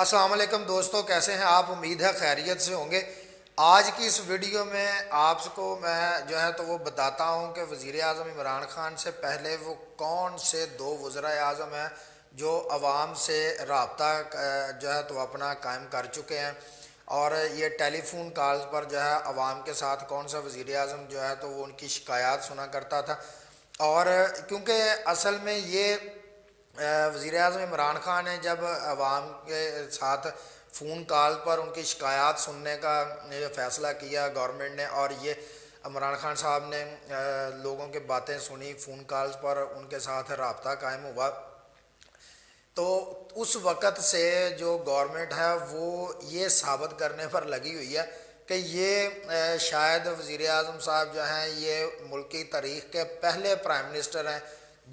السلام علیکم دوستو، کیسے ہیں آپ؟ امید ہے خیریت سے ہوں گے۔ آج کی اس ویڈیو میں آپ کو میں وہ بتاتا ہوں کہ وزیر اعظم عمران خان سے پہلے وہ کون سے دو وزرائے اعظم ہیں جو عوام سے رابطہ اپنا قائم کر چکے ہیں، اور یہ ٹیلی فون کالز پر عوام کے ساتھ کون سا وزیر اعظم وہ ان کی شکایات سنا کرتا تھا۔ اور کیونکہ اصل میں یہ وزیر اعظم عمران خان نے جب عوام کے ساتھ فون کال پر ان کی شکایات سننے کا فیصلہ کیا گورنمنٹ نے، اور یہ عمران خان صاحب نے لوگوں کی باتیں سنی، فون کالز پر ان کے ساتھ رابطہ قائم ہوا، تو اس وقت سے جو گورنمنٹ ہے وہ یہ ثابت کرنے پر لگی ہوئی ہے کہ یہ شاید وزیر اعظم صاحب یہ ملکی تاریخ کے پہلے پرائم منسٹر ہیں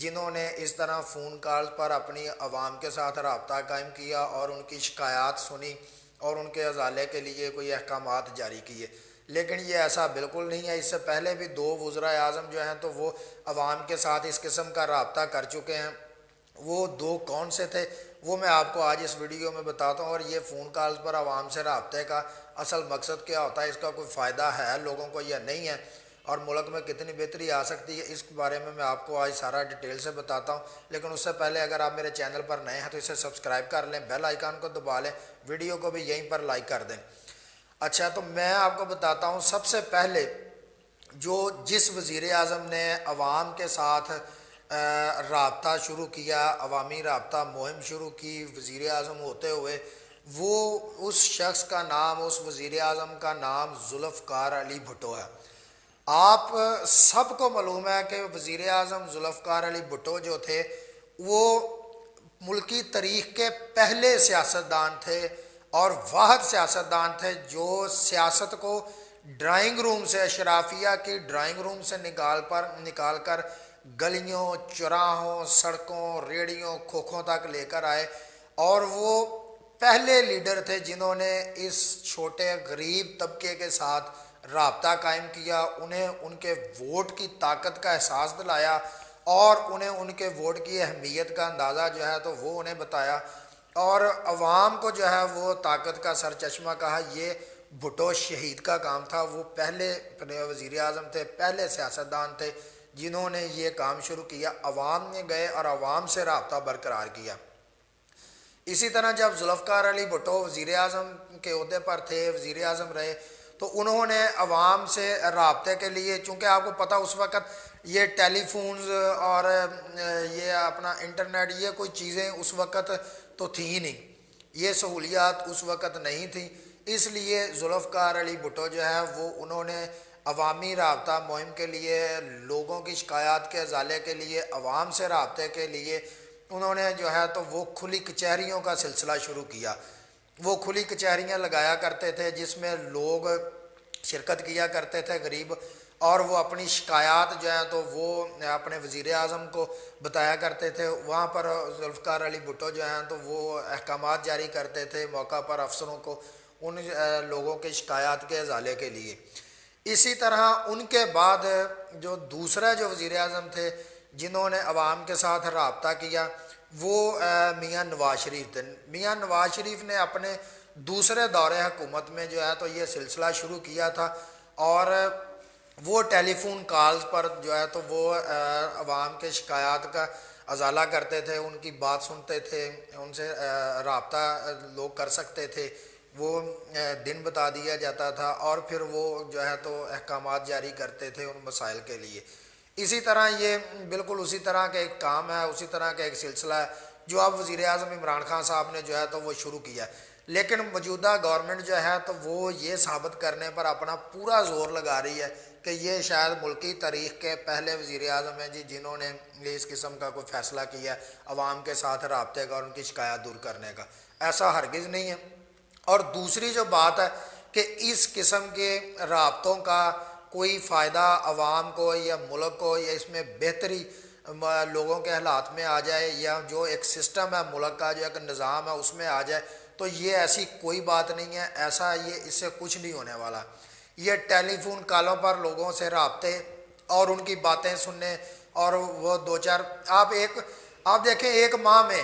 جنہوں نے اس طرح فون کال پر اپنی عوام کے ساتھ رابطہ قائم کیا اور ان کی شکایات سنی اور ان کے ازالے کے لیے کوئی احکامات جاری کیے۔ لیکن یہ ایسا بالکل نہیں ہے۔ اس سے پہلے بھی دو وزرائے اعظم تو وہ عوام کے ساتھ اس قسم کا رابطہ کر چکے ہیں۔ وہ دو کون سے تھے وہ میں آپ کو آج اس ویڈیو میں بتاتا ہوں، اور یہ فون کالز پر عوام سے رابطے کا اصل مقصد کیا ہوتا ہے، اس کا کوئی فائدہ ہے لوگوں کو یا نہیں ہے، اور ملک میں کتنی بہتری آ سکتی ہے، اس بارے میں آپ کو آج سارا ڈیٹیل سے بتاتا ہوں۔ لیکن اس سے پہلے اگر آپ میرے چینل پر نئے ہیں تو اسے سبسکرائب کر لیں، بیل آئیکن کو دبا لیں، ویڈیو کو بھی یہیں پر لائک کر دیں۔ اچھا، تو میں آپ کو بتاتا ہوں سب سے پہلے جس وزیر اعظم نے عوام کے ساتھ رابطہ شروع کیا، عوامی رابطہ مہم شروع کی وزیر اعظم ہوتے ہوئے، وہ اس شخص کا نام، اس وزیر اعظم کا نام ذوالفقار علی بھٹو ہے۔ آپ سب کو معلوم ہے کہ وزیر اعظم ذوالفقار علی بھٹو جو تھے وہ ملکی تاریخ کے پہلے سیاستدان تھے اور واحد سیاستدان تھے جو سیاست کو ڈرائنگ روم سے، اشرافیہ کی ڈرائنگ روم سے نکال کر گلیوں، چوراہوں، سڑکوں، ریڑیوں، کھوکھوں تک لے کر آئے، اور وہ پہلے لیڈر تھے جنہوں نے اس چھوٹے غریب طبقے کے ساتھ رابطہ قائم کیا، انہیں ان کے ووٹ کی طاقت کا احساس دلایا اور انہیں ان کے ووٹ کی اہمیت کا اندازہ تو وہ انہیں بتایا، اور عوام کو وہ طاقت کا سر چشمہ کہا۔ یہ بھٹو شہید کا کام تھا۔ وہ پہلے وزیر اعظم تھے، پہلے سیاستدان تھے جنہوں نے یہ کام شروع کیا، عوام میں گئے اور عوام سے رابطہ برقرار کیا۔ اسی طرح جب ذوالفقار علی بھٹو وزیر اعظم کے عہدے پر تھے، وزیر اعظم رہے، تو انہوں نے عوام سے رابطے کے لیے، چونکہ آپ کو پتہ اس وقت یہ ٹیلی فونز اور یہ اپنا انٹرنیٹ، یہ کوئی چیزیں اس وقت تو تھی ہی نہیں، یہ سہولیات اس وقت نہیں تھیں، اس لیے ذوالفقار علی بھٹو وہ انہوں نے عوامی رابطہ مہم کے لیے، لوگوں کی شکایات کے ازالے کے لیے، عوام سے رابطے کے لیے انہوں نے تو وہ کھلی کچہریوں کا سلسلہ شروع کیا۔ وہ کھلی کچہریاں لگایا کرتے تھے جس میں لوگ شرکت کیا کرتے تھے غریب، اور وہ اپنی شکایات تو وہ اپنے وزیر اعظم کو بتایا کرتے تھے۔ وہاں پر ذوالفقار علی بھٹو تو وہ احکامات جاری کرتے تھے موقع پر افسروں کو ان لوگوں کے شکایات کے ازالے کے لیے۔ اسی طرح ان کے بعد جو دوسرا وزیر اعظم تھے جنہوں نے عوام کے ساتھ رابطہ کیا، وہ میاں نواز شریف تھے۔ میاں نواز شریف نے اپنے دوسرے دور حکومت میں تو یہ سلسلہ شروع کیا تھا، اور وہ ٹیلی فون کالز پر تو وہ عوام کے شکایات کا ازالہ کرتے تھے، ان کی بات سنتے تھے، ان سے رابطہ لوگ کر سکتے تھے، وہ دن بتا دیا جاتا تھا، اور پھر وہ تو احکامات جاری کرتے تھے ان مسائل کے لیے۔ اسی طرح یہ بالکل اسی طرح کا ایک کام ہے، اسی طرح کا ایک سلسلہ ہے جو اب وزیر اعظم عمران خان صاحب نے تو وہ شروع کیا ہے۔ لیکن موجودہ گورنمنٹ تو وہ یہ ثابت کرنے پر اپنا پورا زور لگا رہی ہے کہ یہ شاید ملکی تاریخ کے پہلے وزیر اعظم ہیں جنہوں نے اس قسم کا کوئی فیصلہ کیا ہے عوام کے ساتھ رابطے کا اور ان کی شکایات دور کرنے کا۔ ایسا ہرگز نہیں ہے۔ اور دوسری جو بات ہے کہ اس قسم کے رابطوں کا کوئی فائدہ عوام کو یا ملک کو، یا اس میں بہتری لوگوں کے حالات میں آ جائے، یا جو ایک سسٹم ہے ملک کا، جو ایک نظام ہے اس میں آ جائے، تو یہ ایسی کوئی بات نہیں ہے۔ ایسا اس سے کچھ نہیں ہونے والا۔ یہ ٹیلی فون کالوں پر لوگوں سے رابطے اور ان کی باتیں سننے، اور وہ دو چار آپ دیکھیں ایک ماہ میں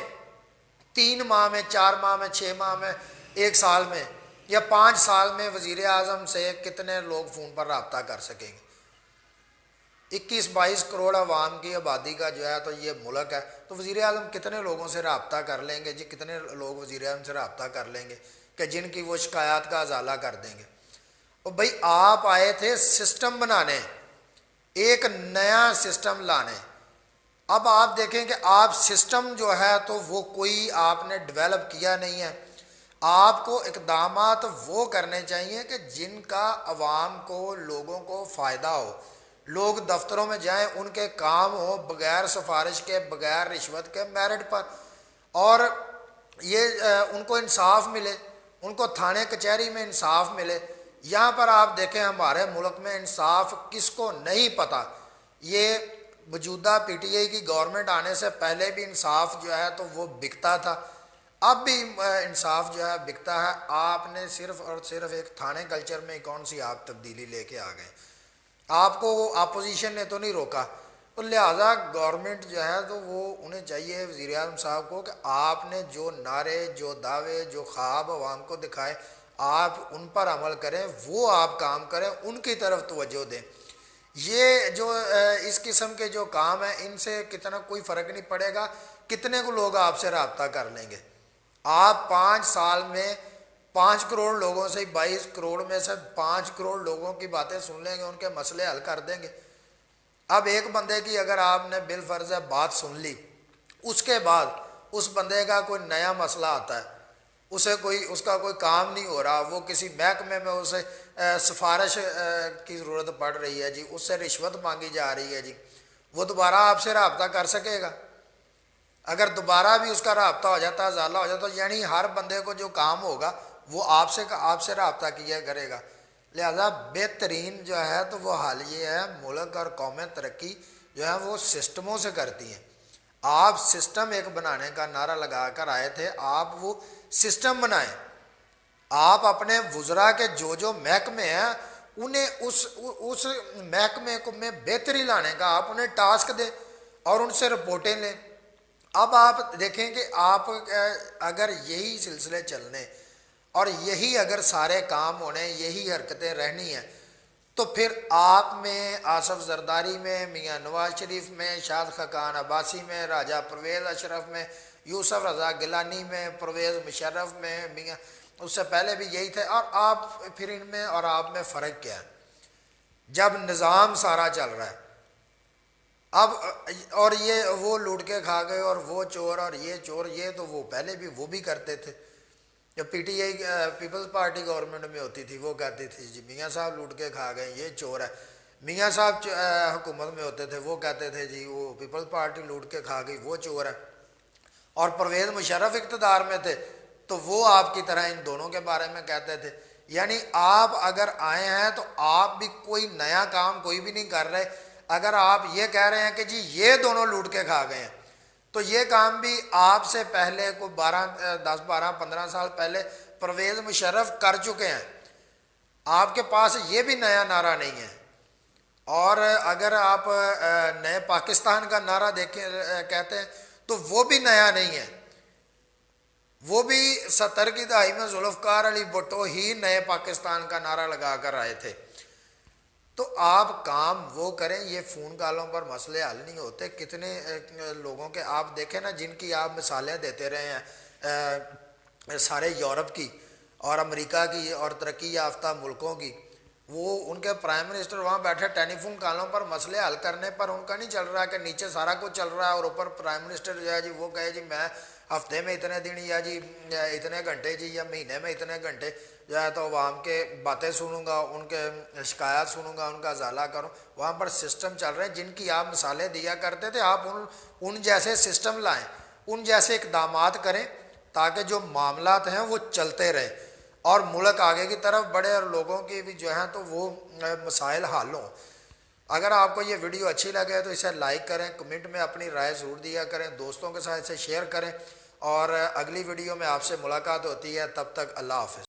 3 ماہ میں، 4 ماہ میں، 6 ماہ میں، 1 سال میں یا 5 سال میں وزیر اعظم سے کتنے لوگ فون پر رابطہ کر سکیں گے؟ 21-22 کروڑ عوام کی آبادی کا جو ہے تو یہ ملک ہے، تو وزیر اعظم کتنے لوگوں سے رابطہ کر لیں گے جی؟ کتنے لوگ وزیر اعظم سے رابطہ کر لیں گے کہ جن کی وہ شکایات کا ازالہ کر دیں گے؟ اور بھائی آپ آئے تھے سسٹم بنانے، ایک نیا سسٹم لانے۔ اب آپ دیکھیں کہ آپ سسٹم جو ہے تو وہ کوئی آپ نے ڈیولپ کیا نہیں ہے۔ آپ کو اقدامات وہ کرنے چاہیے کہ جن کا عوام کو، لوگوں کو فائدہ ہو، لوگ دفتروں میں جائیں، ان کے کام ہو بغیر سفارش کے، بغیر رشوت کے، میرٹ پر، اور یہ ان کو انصاف ملے، ان کو تھانے کچہری میں انصاف ملے۔ یہاں پر آپ دیکھیں ہمارے ملک میں انصاف کس کو نہیں پتہ۔ یہ موجودہ پی ٹی آئی کی گورنمنٹ آنے سے پہلے بھی انصاف جو ہے تو وہ بکتا تھا، اب بھی انصاف جو ہے بکتا ہے۔ آپ نے صرف اور صرف ایک تھانے کلچر میں کون سی آپ تبدیلی لے کے آ گئے؟ آپ کو اپوزیشن نے تو نہیں روکا، تو لہٰذا گورنمنٹ جو ہے تو وہ انہیں چاہیے، وزیر اعظم صاحب کو، کہ آپ نے جو نعرے، جو دعوے، جو خواب عوام کو دکھائے، آپ ان پر عمل کریں، وہ آپ کام کریں، ان کی طرف توجہ دیں۔ یہ جو اس قسم کے جو کام ہیں، ان سے کتنا کوئی فرق نہیں پڑے گا، کتنے کو لوگ آپ سے رابطہ کر لیں گے۔ آپ 5 سال میں 5 کروڑ لوگوں سے، 22 کروڑ میں سے 5 کروڑ لوگوں کی باتیں سن لیں گے، ان کے مسئلے حل کر دیں گے۔ اب ایک بندے کی اگر آپ نے بالفرض بات سن لی، اس کے بعد اس بندے کا کوئی نیا مسئلہ آتا ہے، اس کا کوئی کام نہیں ہو رہا، وہ کسی محکمے میں اسے سفارش کی ضرورت پڑ رہی ہے جی، اس سے رشوت مانگی جا رہی ہے جی، وہ دوبارہ آپ سے رابطہ کر سکے گا؟ اگر دوبارہ بھی اس کا رابطہ ہو جاتا ہے، ازالہ ہو جاتا ہے، یعنی ہر بندے کو جو کام ہوگا وہ آپ سے رابطہ کیا کرے گا۔ لہذا بہترین جو ہے تو وہ حال یہ ہے، ملک اور قومیں ترقی جو ہے وہ سسٹموں سے کرتی ہیں۔ آپ سسٹم ایک بنانے کا نعرہ لگا کر آئے تھے، آپ وہ سسٹم بنائیں۔ آپ اپنے وزراء کے جو محکمے ہیں، انہیں اس محکمے کو میں بہتری لانے کا آپ انہیں ٹاسک دیں اور ان سے رپورٹیں لیں۔ اب آپ دیکھیں کہ آپ اگر یہی سلسلے چلنے اور یہی اگر سارے کام ہونے، یہی حرکتیں رہنی ہیں، تو پھر آپ میں، آصف زرداری میں، میاں نواز شریف میں، شاد خاقان عباسی میں، راجہ پرویز اشرف میں، یوسف رضا گیلانی میں، پرویز مشرف میں، میاں اس سے پہلے بھی یہی تھے، اور آپ پھر ان میں اور آپ میں فرق کیا ہے جب نظام سارا چل رہا ہے؟ اب اور یہ وہ لوٹ کے کھا گئے، اور وہ چور اور یہ چور، یہ تو وہ پہلے بھی وہ بھی کرتے تھے۔ جب P T I Peoples Party government میں ہوتی تھی، وہ کہتی تھی جی میاں صاحب لوٹ کے کھا گئے، یہ چور ہے۔ میاں صاحب حکومت میں ہوتے تھے، وہ کہتے تھے جی وہ پیپلز پارٹی لوٹ کے کھا گئی، وہ چور ہے۔ اور پرویز مشرف اقتدار میں تھے تو وہ آپ کی طرح ان دونوں کے بارے میں کہتے تھے۔ یعنی آپ اگر آئے ہیں تو آپ بھی کوئی نیا کام کوئی بھی نہیں کر رہے۔ اگر آپ یہ کہہ رہے ہیں کہ جی یہ دونوں لوٹ کے کھا گئے ہیں، تو یہ کام بھی آپ سے پہلے کو 10-12-15 سال پہلے پرویز مشرف کر چکے ہیں۔ آپ کے پاس یہ بھی نیا نعرہ نہیں ہے۔ اور اگر آپ نئے پاکستان کا نعرہ کہتے ہیں تو وہ بھی نیا نہیں ہے۔ وہ بھی 70 کی دہائی میں ذوالفقار علی بھٹو ہی نئے پاکستان کا نعرہ لگا کر آئے تھے۔ تو آپ کام وہ کریں، یہ فون کالوں پر مسئلے حل نہیں ہوتے۔ کتنے لوگوں کے آپ دیکھیں نا، جن کی آپ مثالیں دیتے رہے ہیں، سارے یورپ کی اور امریکہ کی اور ترقی یافتہ ملکوں کی، وہ ان کے پرائم منسٹر وہاں بیٹھے ٹیلی فون کالوں پر مسئلے حل کرنے پر ان کا نہیں چل رہا کہ نیچے سارا کچھ چل رہا ہے، اور اوپر پرائم منسٹر جو ہے جی وہ کہے جی میں ہفتے میں اتنے دن یا جی اتنے گھنٹے جی یا مہینے میں اتنے گھنٹے جو ہے تو عوام کے باتیں سنوں گا، ان کے شکایات سنوں گا، ان کا ازالہ کروں۔ وہاں پر سسٹم چل رہے ہیں جن کی آپ مثالیں دیا کرتے تھے، آپ ان جیسے سسٹم لائیں، ان جیسے اقدامات کریں تاکہ جو معاملات ہیں وہ چلتے رہیں اور ملک آگے کی طرف بڑھے اور لوگوں کی بھی جو ہیں تو وہ مسائل حل ہوں۔ اگر آپ کو یہ ویڈیو اچھی لگے تو اسے لائک کریں، کمنٹ میں اپنی رائے ضرور دیا کریں، دوستوں کے ساتھ اسے شیئر کریں، اور اگلی ویڈیو میں آپ سے ملاقات ہوتی ہے۔ تب تک اللہ حافظ۔